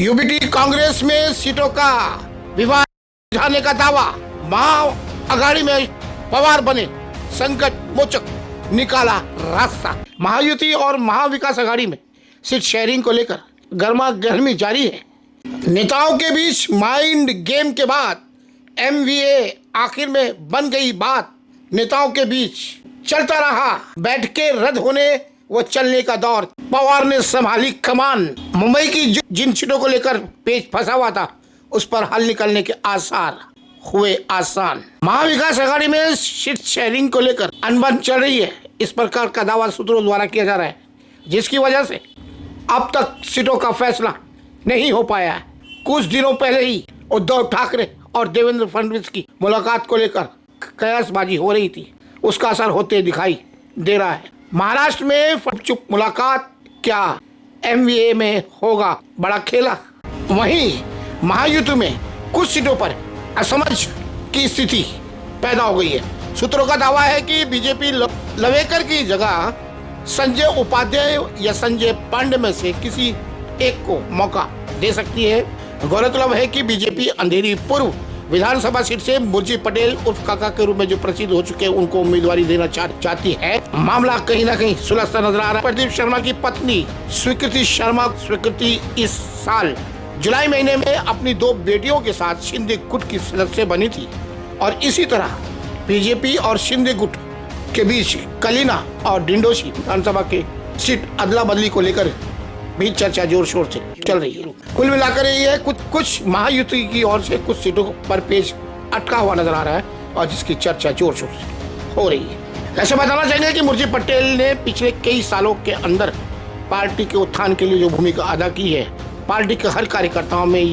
UBT Congress में सीटों का विवाद सुलझाने का दावा। महा अघाड़ी में पवार बने संकट मोचक, निकाला रास्ता। महायुति और महाविकास अघाड़ी में सीट शेयरिंग को लेकर गर्मा गर्मी जारी है। नेताओं के बीच माइंड गेम के बाद एमवीए आखिर में बन गई बात। नेताओं के बीच चलता रहा बैठकें रद्द होने व चलने का दौर। पवार ने संभाली कमान। मुंबई की जिन सीटों को लेकर पेच फंसा हुआ था उस पर हल निकलने के आसार हुए आसान। महाविकास अघाड़ी में सीट शेयरिंग को लेकर अनबन चल रही है। इस प्रकार का दावा सूत्रों द्वारा किया जा रहा है, जिसकी वजह से अब तक सीटों का फैसला नहीं हो पाया है। कुछ दिनों पहले ही उद्धव ठाकरे और देवेंद्र फडणवीस की मुलाकात को लेकर कयासबाजी हो रही थी, उसका असर होते दिखाई दे रहा है। महाराष्ट्र में चुप मुलाकात, क्या एमवीए में होगा बड़ा खेला? वहीं महायुति में कुछ सीटों पर असमझ की स्थिति पैदा हो गई है। सूत्रों का दावा है कि बीजेपी लवेकर की जगह संजय उपाध्याय या संजय पांडे में से किसी एक को मौका दे सकती है। गौरतलब है कि बीजेपी अंधेरी पूर्व विधानसभा सीट से मुर्जी पटेल उर्फ काका के रूप में जो प्रसिद्ध हो चुके हैं उनको उम्मीदवारी देना चाहती है। मामला कहीं ना कहीं सुलझता नजर आ रहा है। प्रदीप शर्मा की पत्नी स्वीकृति इस साल जुलाई महीने में अपनी 2 बेटियों के साथ शिंदे गुट की सदस्य बनी थी और इसी तरह बीजेपी और शिंदे गुट के बीच कलीना और डिंडोशी विधानसभा के सीट अदला बदली को लेकर भी चर्चा जोर शोर से चल रही है। कुल मिलाकर ये है कुछ महायुति की ओर से कुछ सीटों पर पेच अटका हुआ नजर आ रहा है और जिसकी चर्चा जोर शोर से हो रही है। ऐसे बताना चाहिए कि मुर्जी पटेल ने पिछले कई सालों के अंदर पार्टी के उत्थान के लिए जो भूमिका अदा की है, पार्टी के हर कार्यकर्ताओं में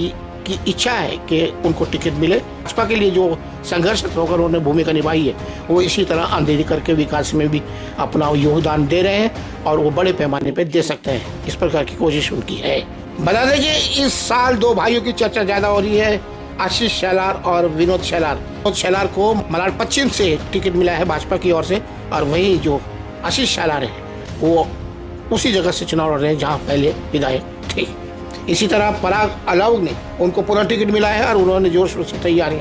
की इच्छा है कि उनको टिकट मिले। भाजपा के लिए जो संघर्ष होकर उन्होंने भूमिका निभाई है वो इसी तरह अंधेरी करके विकास में भी अपना योगदान दे रहे हैं और वो बड़े पैमाने पे दे सकते हैं। इस प्रकार की कोशिश उनकी है। बता दें कि इस साल 2 भाइयों की चर्चा ज्यादा हो रही है, आशीष शेलार और विनोद शेलार। विनोद शेलार को मलाड पश्चिम से टिकट मिला है भाजपा की ओर से और वहीं जो आशीष शेलार है वो उसी जगह से चुनाव लड़ रहे हैं जहाँ पहले विधायक थे। इसी तरह पराग अलाउग ने उनको पुनः टिकट मिला है और उन्होंने जोर शोर से तैयारी